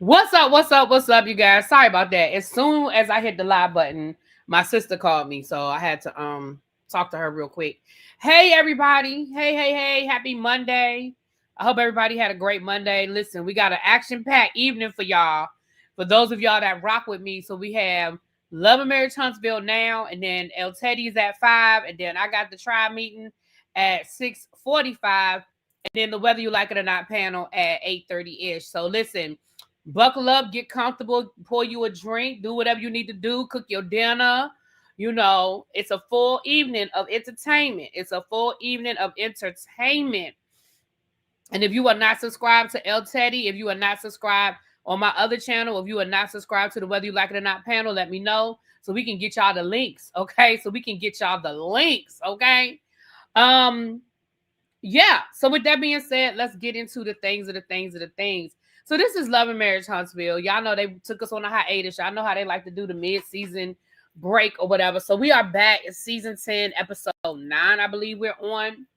What's up? What's up? What's up, you guys? Sorry about that. As soon as I hit the live button, my sister called me, so I had to talk to her real quick. Hey everybody. Hey. Happy Monday. I hope everybody had a great Monday. Listen, we got an action-packed evening for y'all. For those of y'all that rock with me, so we have Love and Marriage Huntsville now, and then El Teddy's at 5, and then I got the tribe meeting at 6:45, and then the Whether You Like It or Not panel at 8:30-ish. So listen, buckle up, get comfortable, pour you a drink, do whatever you need to do, cook your dinner. You know, it's a full evening of entertainment. It's a full evening of entertainment. And if you are not subscribed to El Teddy, if you are not subscribed on my other channel, if you are not subscribed to the Whether You Like It or Not panel, let me know so we can get y'all the links, okay? So we can get y'all the links, okay? Yeah. So with that being said, let's get into the things of the things of the things. So this is Love and Marriage Huntsville. Y'all know they took us on a hiatus. Y'all know how they like to do the mid-season break or whatever. So we are back in season 10, episode 9, I believe we're on.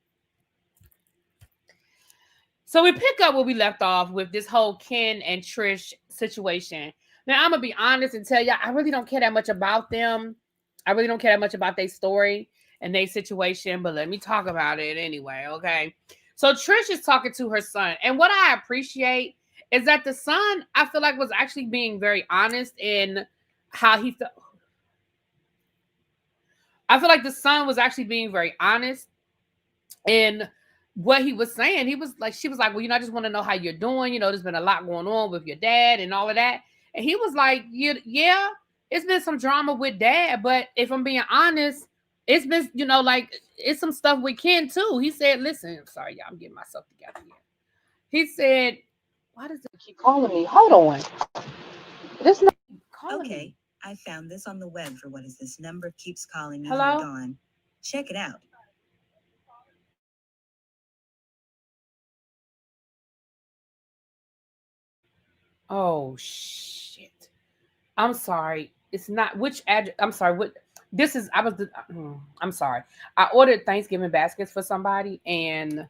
So we pick up where we left off with this whole Ken and Trish situation. Now I'm gonna be honest and tell y'all, I really don't care that much about them. I really don't care that much about their story and their situation, but let me talk about it anyway, okay? So Trish is talking to her son, and what I appreciate is that the son, I feel like, was actually being very honest in how he felt. I feel like the son was actually being very honest in what he was saying. He was like, she was like, well, I just want to know how you're doing. There's been a lot going on with your dad and all of that. And he was like, yeah, it's been some drama with dad. But if I'm being honest, it's been, like, it's some stuff with Ken too. He said, listen, I'm sorry, y'all, I'm getting myself together here. He said, why does it keep calling me? Hold on. This not calling me. Okay, I found this on the web for what is this number keeps calling me. Hello? Hold on. Check it out. Oh, shit. I'm sorry. It's not which address. I'm sorry. What this is? I'm sorry. I ordered Thanksgiving baskets for somebody, and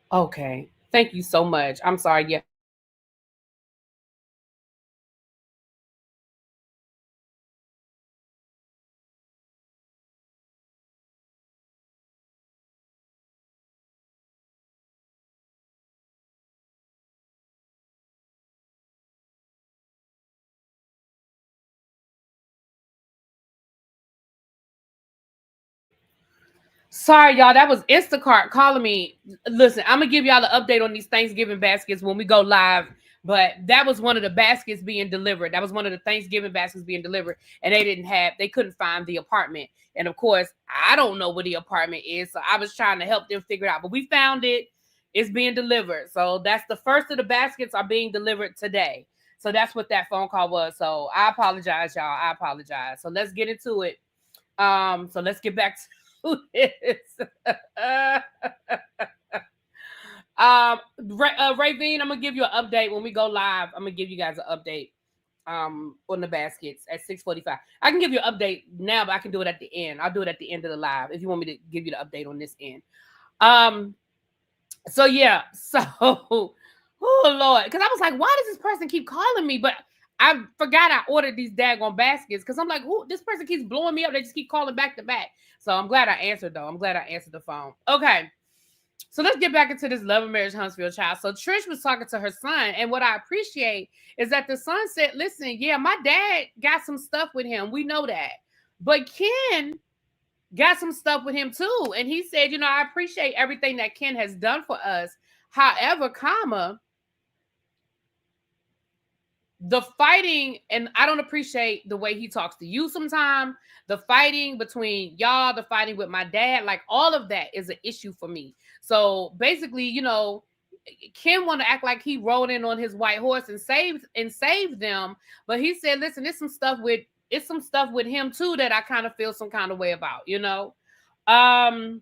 okay. Thank you so much. I'm sorry. Yeah. Sorry, y'all. That was Instacart calling me. Listen, I'm gonna give y'all the update on these Thanksgiving baskets when we go live. But that was one of the baskets being delivered. That was one of the Thanksgiving baskets being delivered, and they couldn't find the apartment. And of course, I don't know where the apartment is, so I was trying to help them figure it out. But we found it. It's being delivered. So that's the first of the baskets are being delivered today. So that's what that phone call was. So I apologize, y'all. I apologize. So let's get into it. So let's get back to this. Ravine, I'm gonna give you an update when we go live. I'm gonna give you guys an update on the baskets at 6:45. I can give you an update now, but I can do it at the end. I'll do it at the end of the live if you want me to give you the update on this end. So yeah, so oh Lord, because I was like, why does this person keep calling me? But I forgot I ordered these daggone baskets because I'm like, who? This person keeps blowing me up. They just keep calling back to back. So I'm glad I answered though. I'm glad I answered the phone. Okay. So let's get back into this love and marriage Huntsville child. So Trish was talking to her son, and what I appreciate is that the son said, listen, yeah, my dad got some stuff with him. We know that. But Ken got some stuff with him too. And he said, you know, I appreciate everything that Ken has done for us. However, the fighting, and I don't appreciate the way he talks to you sometimes. The fighting between y'all, the fighting with my dad, like all of that is an issue for me. So basically, you know, Ken want to act like he rode in on his white horse and saved them, but he said, "Listen, it's some stuff with him too that I kind of feel some kind of way about, you know." And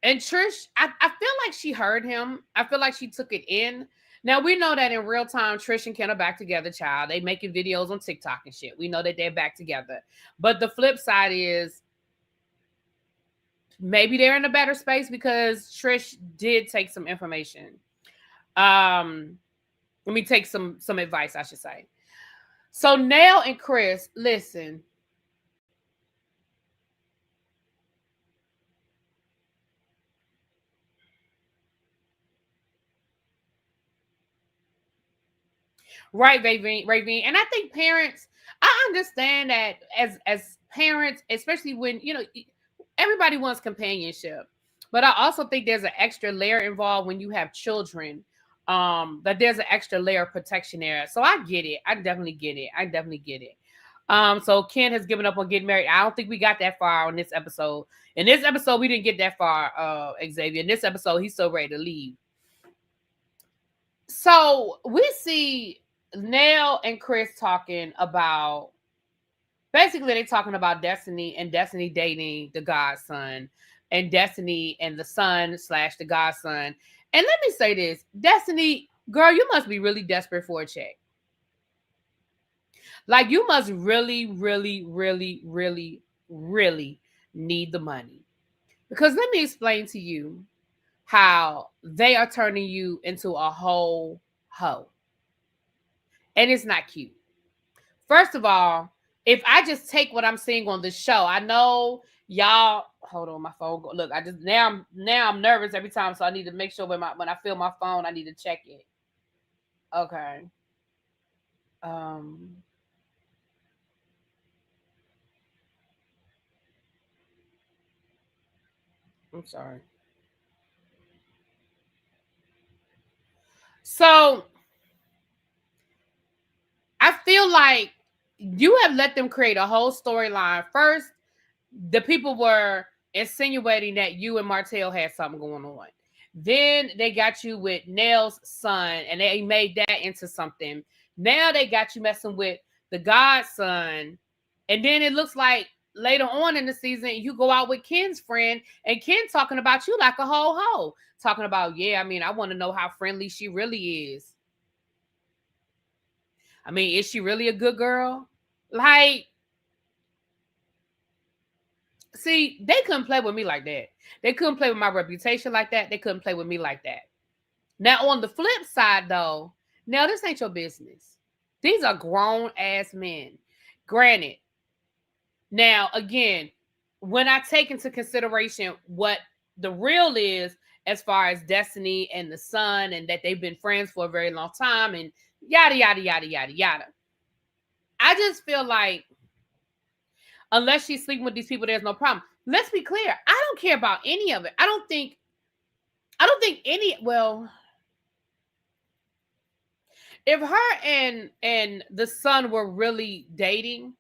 Trish, I feel like she heard him. I feel like she took it in. Now, we know that in real time, Trish and Ken are back together, child. They making videos on TikTok and shit. We know that they're back together. But the flip side is maybe they're in a better space because Trish did take some information. Let me take some advice, I should say. So Nell and Chris, listen. Right, Ravine. And I think parents, I understand that as parents, especially when, you know, everybody wants companionship. But I also think there's an extra layer involved when you have children. That there's an extra layer of protection there. So I get it. I definitely get it. So Ken has given up on getting married. I don't think we got that far on this episode. In this episode, we didn't get that far, Xavier. In this episode, he's so ready to leave. So we see Nell and Chris talking about, basically they're talking about Destiny and Destiny dating the godson and Destiny and the son / the godson. And let me say this, Destiny, girl, you must be really desperate for a check. Like you must really, really, really, really, really need the money. Because let me explain to you how they are turning you into a whole hoe. And it's not cute. First of all, if I just take what I'm seeing on the show, I know y'all. Hold on, my phone. Look, I just now I'm nervous every time, so I need to make sure when I feel my phone, I need to check it. Okay. I'm sorry. So I feel like you have let them create a whole storyline. First, the people were insinuating that you and Martell had something going on. Then they got you with Nell's son and they made that into something. Now they got you messing with the godson. And then it looks like later on in the season, you go out with Ken's friend and Ken talking about you like a whole hoe. Talking about, yeah, I mean, I want to know how friendly she really is. I mean, is she really a good girl? Like, see, they couldn't play with me like that. They couldn't play with my reputation like that. They couldn't play with me like that. Now, on the flip side, though, now this ain't your business. These are grown ass men. Granted, now again, when I take into consideration what the real is as far as Destiny and the son, and that they've been friends for a very long time, and yada yada yada yada yada. I just feel like unless she's sleeping with these people, there's no problem. Let's be clear. I don't care about any of it. I don't think any, well, if her and the son were really dating,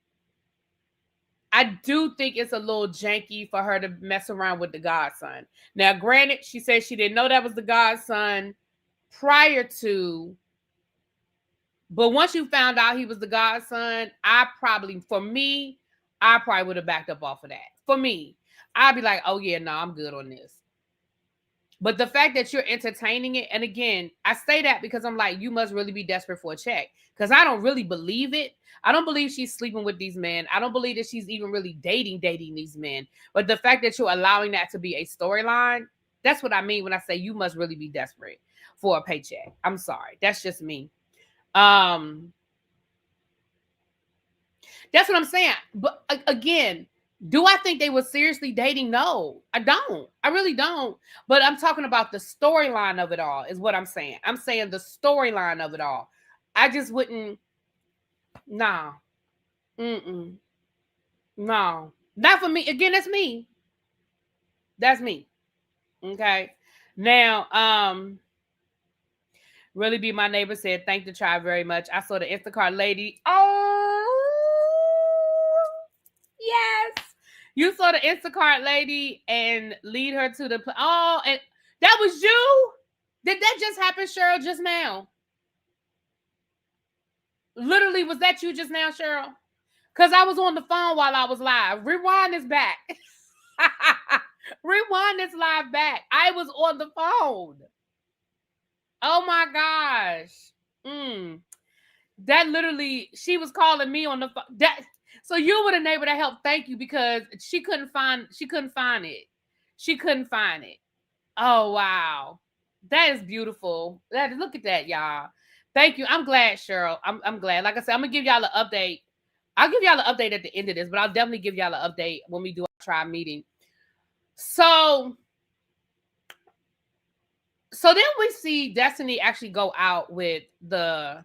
I do think it's a little janky for her to mess around with the godson. Now, granted, she said she didn't know that was the godson prior to, but once you found out he was the godson, I probably would have backed up off of that. For me, I'd be like, oh yeah, no, I'm good on this. But the fact that you're entertaining it, and again, I say that because I'm like, you must really be desperate for a check. Because I don't really believe it. I don't believe she's sleeping with these men. I don't believe that she's even really dating these men. But the fact that you're allowing that to be a storyline, that's what I mean when I say you must really be desperate for a paycheck. I'm sorry. That's just me. That's what I'm saying. But again, do I think they were seriously dating? No, I don't. I really don't. But I'm talking about the storyline of it all is what I'm saying. I'm saying the storyline of it all. I just wouldn't. Nah. No. Not for me. Again, that's me. That's me. Okay. Now, Really Be My Neighbor said, thank the tribe very much. I saw the Instacart lady. Oh, yes. You saw the Instacart lady and lead her to the... Oh, and that was you? Did that just happen, Cheryl, just now? Literally, was that you just now, Cheryl? Because I was on the phone while I was live. Rewind this back. Rewind this live back. I was on the phone. Oh my gosh. That literally, she was calling me on the phone. So you were the neighbor that helped. Thank you, because she couldn't find it. She couldn't find it. Oh wow. That is beautiful. Look at that, y'all. Thank you. I'm glad, Cheryl. I'm glad. Like I said, I'm gonna give y'all an update. I'll give y'all an update at the end of this, but I'll definitely give y'all an update when we do our tribe meeting. So then we see Destiny actually go out with the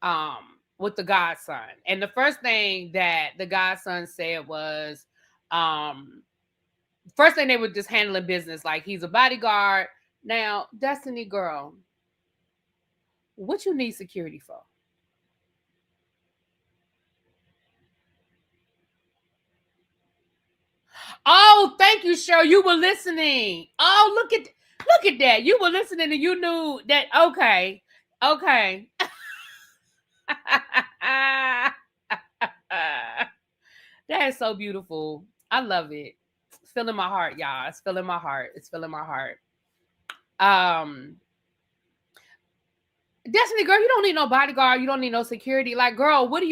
godson. And the first thing that the godson said was, first thing they were just handling business, like he's a bodyguard. Now, Destiny girl, what you need security for? Oh, thank you, Cheryl. You were listening. Oh, look at that. You were listening and you knew that. Okay. That is so beautiful. I love it. It's filling my heart, y'all. It's filling my heart. Destiny girl, you don't need no bodyguard. You don't need no security. Like, girl, what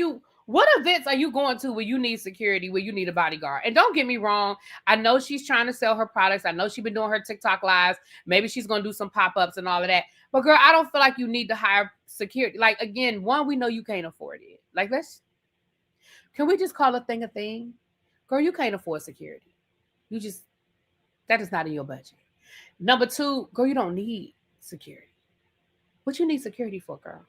events are you going to where you need security, where you need a bodyguard? And don't get me wrong. I know she's trying to sell her products. I know she's been doing her TikTok lives. Maybe she's going to do some pop-ups and all of that. But girl, I don't feel like you need to hire security. Like, again, one, we know you can't afford it. Like, can we just call a thing? Girl, you can't afford security. That is not in your budget. Number two, girl, you don't need security. What you need security for, girl?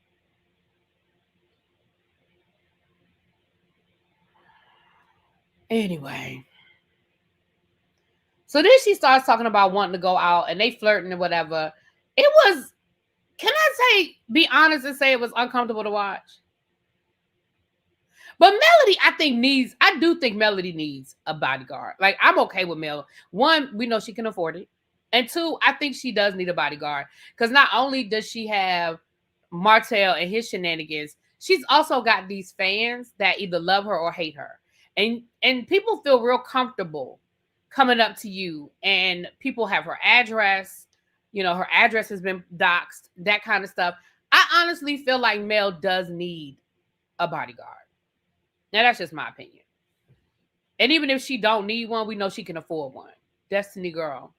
Anyway. So then she starts talking about wanting to go out and they flirting and whatever. It was, can I be honest and say it was uncomfortable to watch? But Melody, I do think Melody needs a bodyguard. Like, I'm okay with Mel. One, we know she can afford it. And two, I think she does need a bodyguard. Because not only does she have Martell and his shenanigans, she's also got these fans that either love her or hate her. And people feel real comfortable coming up to you. And people have her address. You know, her address has been doxxed. That kind of stuff. I honestly feel like Mel does need a bodyguard. Now, that's just my opinion. And even if she don't need one, we know she can afford one. Destiny girl.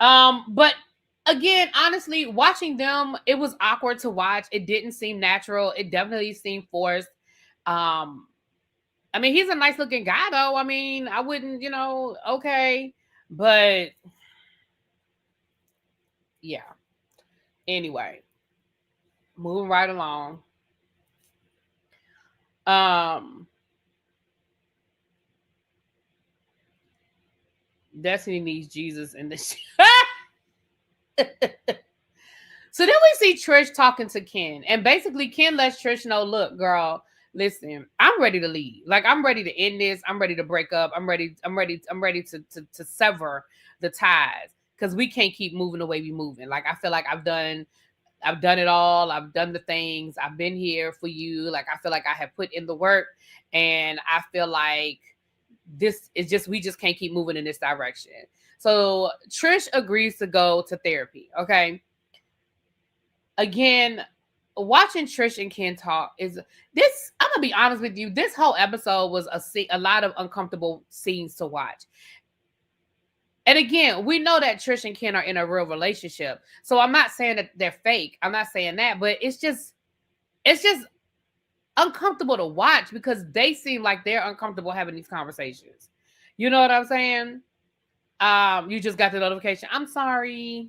But again, honestly, watching them, it was awkward to watch. It didn't seem natural. It definitely seemed forced. I mean, he's a nice looking guy, though. I mean, I wouldn't, okay. But yeah. Anyway, moving right along. Um, Destiny needs Jesus in this. So then we see Trish talking to Ken, and basically Ken lets Trish know, look, girl, listen, I'm ready to leave. Like, I'm ready to end this. I'm ready to break up. I'm ready to sever the ties, because we can't keep moving the way we moving. Like, I feel like I've done it all. I've done the things. I've been here for you. Like, I feel like I have put in the work, and I feel like this is just, we just can't keep moving in this direction. So Trish agrees to go to therapy. Okay. Again, watching Trish and Ken talk is this. I'm gonna be honest with you. This whole episode was a lot of uncomfortable scenes to watch. And again, we know that Trish and Ken are in a real relationship. So I'm not saying that they're fake. I'm not saying that, but it's just uncomfortable to watch because they seem like they're uncomfortable having these conversations. You know what I'm saying? You just got the notification. I'm sorry.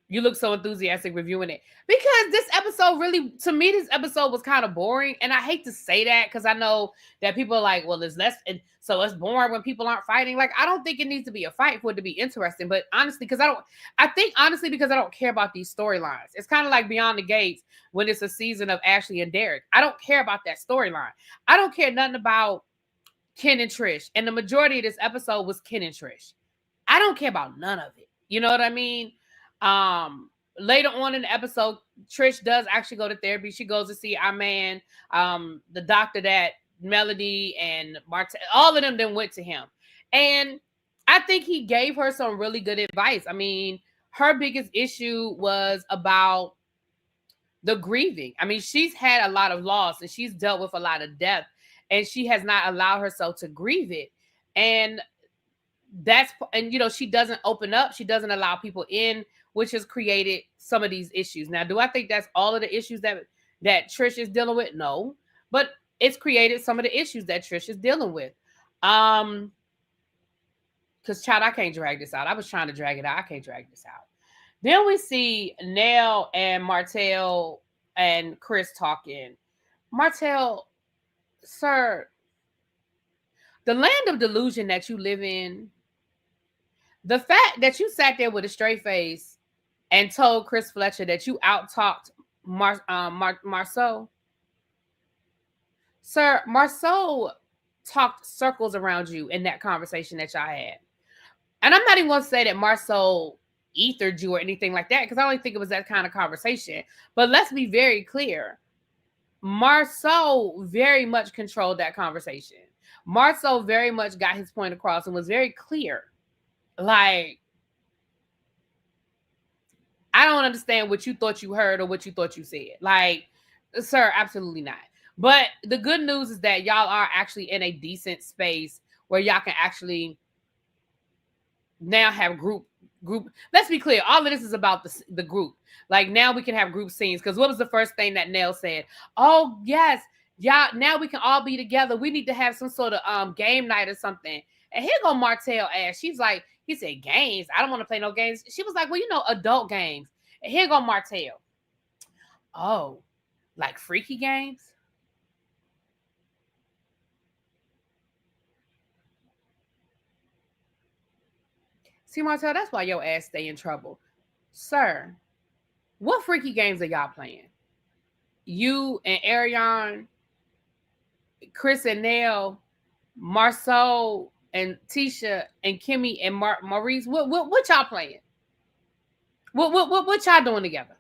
You look so enthusiastic reviewing it, because this episode really, to me, this episode was kind of boring. And I hate to say that, because I know that people are like, well, it's less, and so it's boring when people aren't fighting. Like, I don't think it needs to be a fight for it to be interesting. But honestly, because I don't care about these storylines. It's kind of like Beyond the Gates when it's a season of Ashley and Derek. I don't care about that storyline. I don't care nothing about Ken and Trish. And the majority of this episode was Ken and Trish. I don't care about none of it. You know what I mean? Later on in the episode, Trish does actually go to therapy. She goes to see our man, the doctor that Melody and Martell, all of them then went to him. And I think he gave her some really good advice. I mean, her biggest issue was about the grieving. I mean, she's had a lot of loss and she's dealt with a lot of death, and she has not allowed herself to grieve it. And she doesn't open up. She doesn't allow people in, which has created some of these issues. Now, do I think that's all of the issues that Trish is dealing with? No, but it's created some of the issues that Trish is dealing with. Because, child, I can't drag this out. I was trying to drag it out. I can't drag this out. Then we see Nell and Martell and Chris talking. Martell, sir, the land of delusion that you live in, the fact that you sat there with a straight face and told Chris Fletcher that you out-talked Marceau. Sir, Marceau talked circles around you in that conversation that y'all had. And I'm not even going to say that Marceau ethered you or anything like that, because I don't think it was that kind of conversation. But let's be very clear. Marceau very much controlled that conversation. Marceau very much got his point across and was very clear. Like, I don't understand what you thought you heard or what you thought you said. Like, sir, absolutely not. But the good news is that y'all are actually in a decent space where y'all can actually now have group. Let's be clear. All of this is about the group. Like, now we can have group scenes. Because what was the first thing that Nell said? Oh, yes. Y'all, now we can all be together. We need to have some sort of game night or something. And here go Martell ass. She's like, he said, games. I don't want to play no games. She was like, well, adult games. And here go Martell. Oh, like freaky games? See, Martell, that's why your ass stay in trouble. Sir, what freaky games are y'all playing? You and Ariane, Chris and Nell, Marceau and Tisha and Kimmy and Maurice. What y'all playing? What y'all doing together?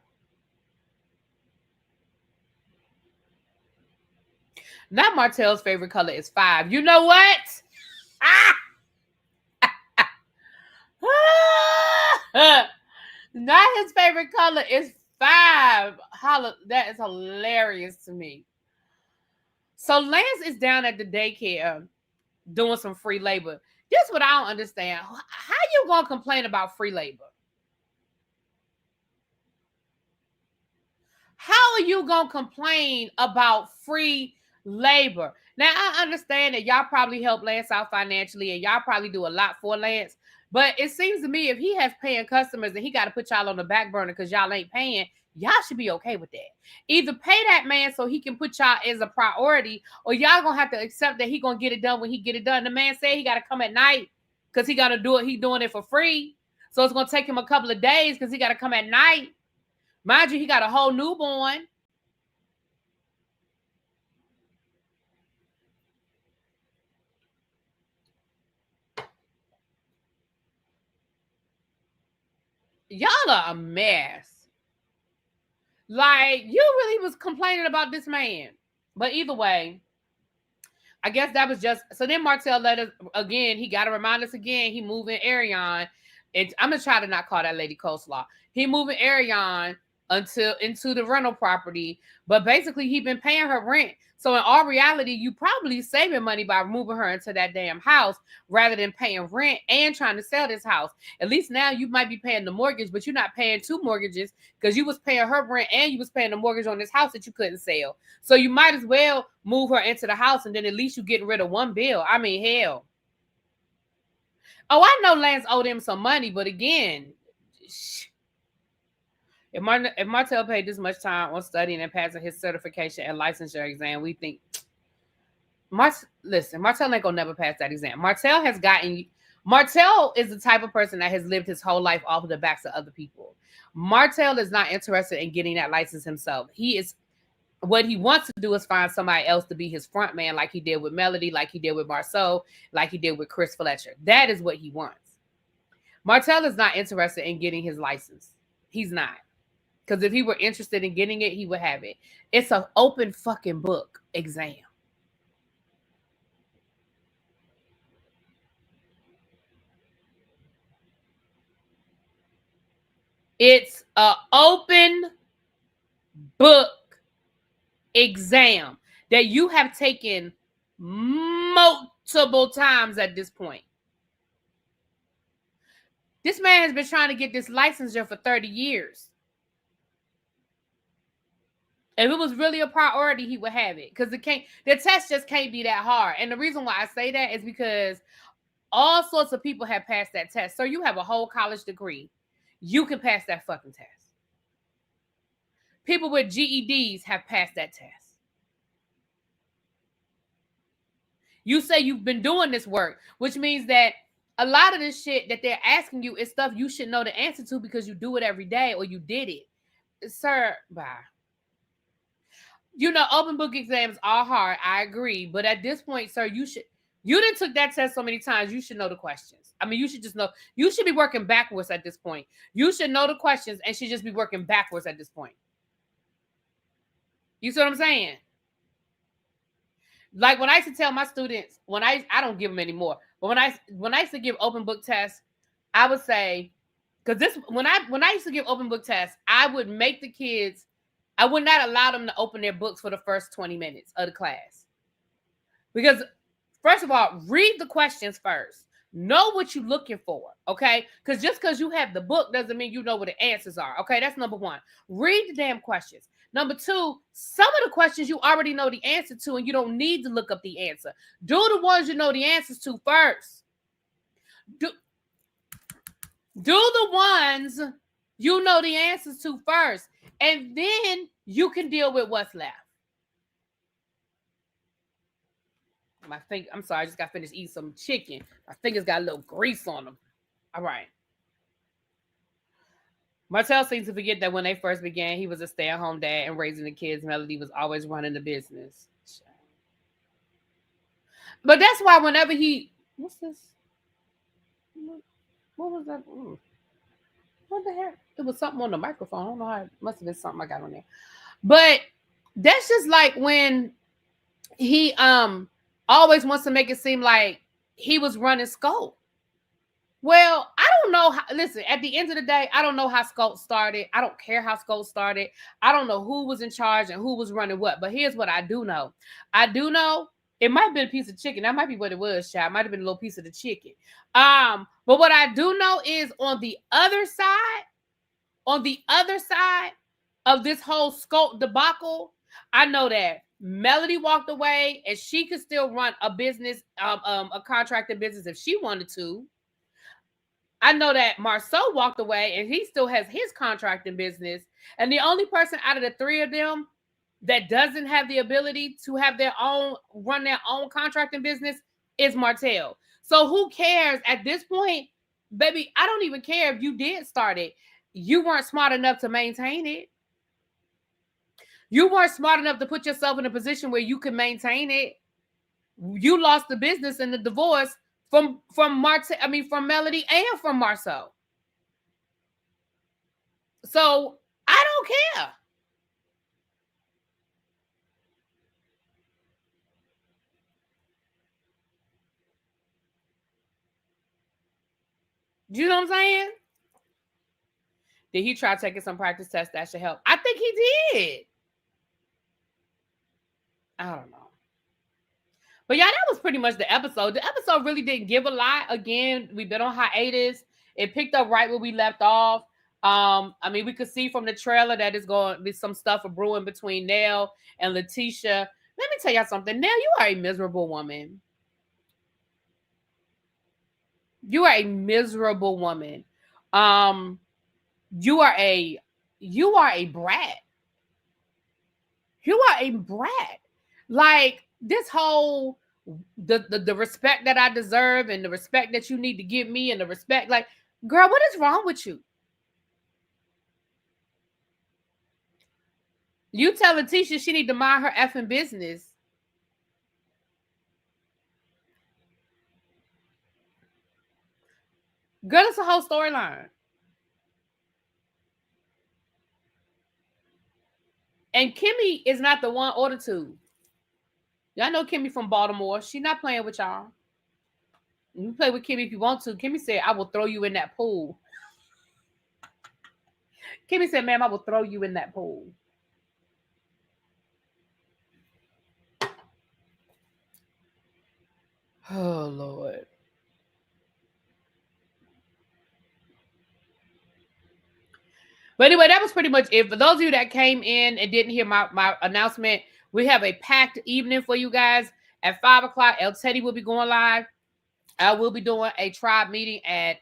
Not Martell's favorite color is 5. You know what? Not his favorite color is 5. That is hilarious to me. So Lance is down at the daycare doing some free labor. This is what I don't understand. How you gonna complain about free labor? How are you gonna complain about free labor? Now, I understand that y'all probably help Lance out financially and y'all probably do a lot for Lance. But it seems to me if he has paying customers and he got to put y'all on the back burner because y'all ain't paying, y'all should be okay with that. Either pay that man so he can put y'all as a priority, or y'all going to have to accept that he going to get it done when he get it done. The man said he got to come at night because he got to do it. He doing it for free. So it's going to take him a couple of days because he got to come at night. Mind you, he got a whole newborn. Y'all are a mess. Like, you really was complaining about this man. But either way, I guess that was just... So then Martell let us... Again, he got to remind us again, he moving Ariane. And I'm going to try to not call that lady Coleslaw. He moving Ariane into the rental property. But basically, he been paying her rent. So in all reality, you probably saving money by moving her into that damn house rather than paying rent and trying to sell this house. At least now you might be paying the mortgage, but you're not paying two mortgages because you was paying her rent and you was paying the mortgage on this house that you couldn't sell. So you might as well move her into the house and then at least you getting rid of one bill. I mean, hell. Oh, I know Lance owed him some money, but again, if Martell paid this much time on studying and passing his certification and licensure exam, we think... Listen, Martell ain't gonna never pass that exam. Martell is the type of person that has lived his whole life off of the backs of other people. Martell is not interested in getting that license himself. What he wants to do is find somebody else to be his front man, like he did with Melody, like he did with Marceau, like he did with Chris Fletcher. That is what he wants. Martell is not interested in getting his license. He's not. Because if he were interested in getting it, he would have it. It's an open fucking book exam. It's an open book exam that you have taken multiple times at this point. This man has been trying to get this licensure for 30 years. If it was really a priority, he would have it. Because the test just can't be that hard. And the reason why I say that is because all sorts of people have passed that test. So you have a whole college degree. You can pass that fucking test. People with GEDs have passed that test. You say you've been doing this work, which means that a lot of this shit that they're asking you is stuff you should know the answer to because you do it every day or you did it. Sir, bye. You know, open book exams are hard. I agree. But at this point, sir, you didn't took that test so many times. You should know the questions. I mean, you should just know. You should be working backwards at this point. You should know the questions and should just be working backwards at this point. You see what I'm saying? Like when I used to tell my students, I don't give them anymore, but when I used to give open book tests, I would say, because when I used to give open book tests, I would make the kids, I would not allow them to open their books for the first 20 minutes of the class. Because first of all, read the questions first. Know what you're looking for, okay? Because just because you have the book doesn't mean you know what the answers are, okay? That's number one. Read the damn questions. Number two, some of the questions you already know the answer to and you don't need to look up the answer. Do the ones you know the answers to first. Do the ones you know the answers to first. And then you can deal with what's left. I'm sorry, I just got finished eating some chicken. My fingers got a little grease on them. All right. Martell seems to forget that when they first began, he was a stay-at-home dad and raising the kids. Melody was always running the business. But that's why whenever what's this? What was that? What the heck? It was something on the microphone. I don't know how. It must have been something I got on there. But that's just like when he always wants to make it seem like he was running Scope. Well, I don't know listen, at the end of the day, I don't know how Scope started. I don't care how Scope started. I don't know who was in charge and who was running what. But here's what I do know. I do know it might have been a piece of chicken. That might be what it was, child. It might have been a little piece of the chicken. But what I do know is on the other side of this whole Scope debacle, I know that Melody walked away, and she could still run a business, a contracting business if she wanted to. I know that Marceau walked away, and he still has his contracting business. And the only person out of the three of them that doesn't have the ability to have run their own contracting business is Martell. So who cares at this point, baby? I don't even care if you did start it. You weren't smart enough to maintain it. You weren't smart enough to put yourself in a position where you could maintain it. You lost the business in the divorce from Melody and from Marceau. So I don't care. You know what I'm saying? Did he try taking some practice tests that should help? I think he did. I don't know. But yeah, that was pretty much the episode. The episode really didn't give a lot. Again, we've been on hiatus. It picked up right where we left off. We could see from the trailer that it's going to be some stuff brewing between Nell and Letitia. Let me tell y'all something. Nell, you are a miserable woman. You are a miserable woman. You are a brat. You are a brat. Like this whole the respect that I deserve and the respect that you need to give me and the respect, like, girl, what is wrong with you? You tell Letitia she need to mind her effing business. Girl, it's a whole storyline. And Kimmy is not the one or the two. Y'all know Kimmy from Baltimore. She's not playing with y'all. You play with Kimmy if you want to. Kimmy said, I will throw you in that pool. Kimmy said, ma'am, I will throw you in that pool. Oh, Lord. But anyway, that was pretty much it. For those of you that came in and didn't hear my announcement, we have a packed evening for you guys. At 5 o'clock, El Teddy will be going live. I will be doing a tribe meeting at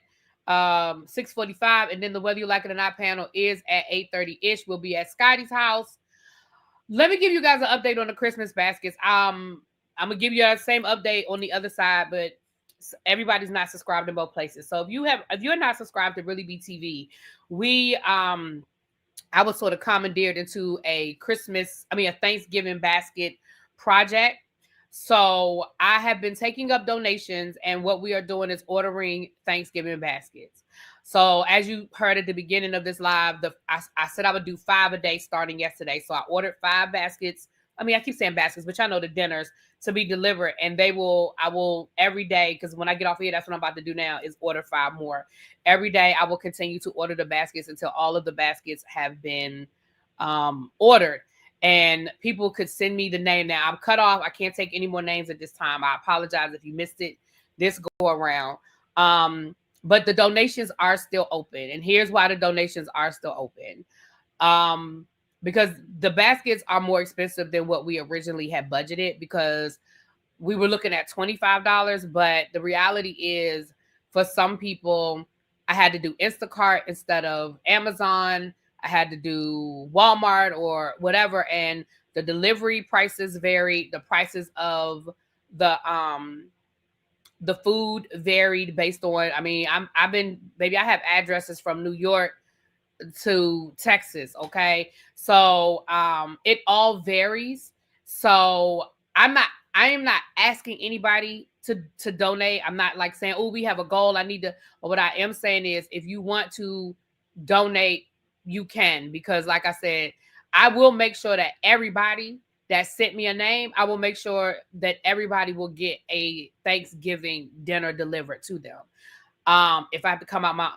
6:45, and then the Whether You Like It or Not panel is at 8:30-ish. We'll be at Scotty's house. Let me give you guys an update on the Christmas baskets. I'm gonna give you the same update on the other side, but everybody's not subscribed in both places. So if you're not subscribed to Really Be TV, I was sort of commandeered into a Thanksgiving basket project. So I have been taking up donations, and what we are doing is ordering Thanksgiving baskets. So as you heard at the beginning of this live, I said I would do 5 a day starting yesterday. So I ordered 5 baskets. I keep saying baskets, but y'all know the dinners to be delivered, and I will every day, because when I get off here, that's what I'm about to do now, is order 5 more. Every day I will continue to order the baskets until all of the baskets have been ordered. And people could send me the name. Now I'm cut off. I can't take any more names at this time. I apologize if you missed it this go around. But the donations are still open. And here's why the donations are still open. Because the baskets are more expensive than what we originally had budgeted, because we were looking at $25. But the reality is, for some people, I had to do Instacart instead of Amazon. I had to do Walmart or whatever, and the delivery prices varied. The prices of the food varied based on. I have addresses from New York to Texas. Okay, so it all varies. So I am not asking anybody to donate. I'm not like saying, oh, we have a goal, I need to. But what I am saying is, if you want to donate, you can, because like I said, I will make sure that everybody that sent me a name, I will make sure that everybody will get a Thanksgiving dinner delivered to them. If I have to come out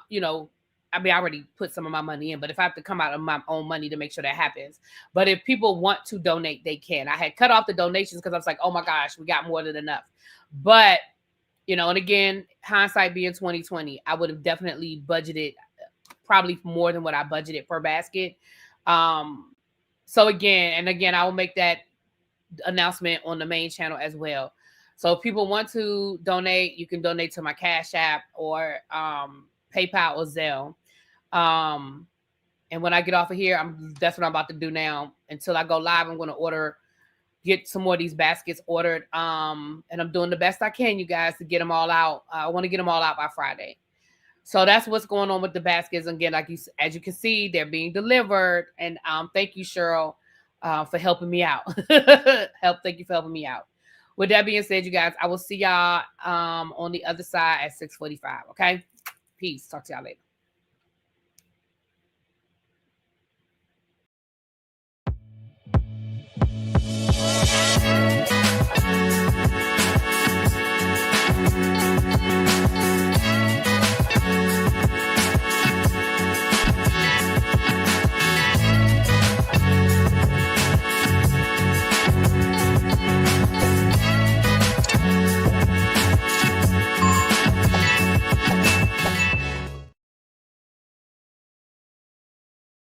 I already put some of my money in, but if I have to come out of my own money to make sure that happens. But if people want to donate, they can. I had cut off the donations because I was like, oh my gosh, we got more than enough. But, and again, hindsight being 2020, I would have definitely budgeted probably more than what I budgeted per basket. So again, I will make that announcement on the main channel as well. So if people want to donate, you can donate to my Cash App or PayPal or Zelle. And when I get off of here, that's what I'm about to do now. Until I go live, I'm going to get some more of these baskets ordered. And I'm doing the best I can, you guys, to get them all out. I want to get them all out by Friday. So that's what's going on with the baskets. Again, as you can see, they're being delivered. And thank you, Cheryl, for helping me out. Thank you for helping me out. With that being said, you guys, I will see y'all on the other side at 6:45. Okay? Peace. Talk to y'all later.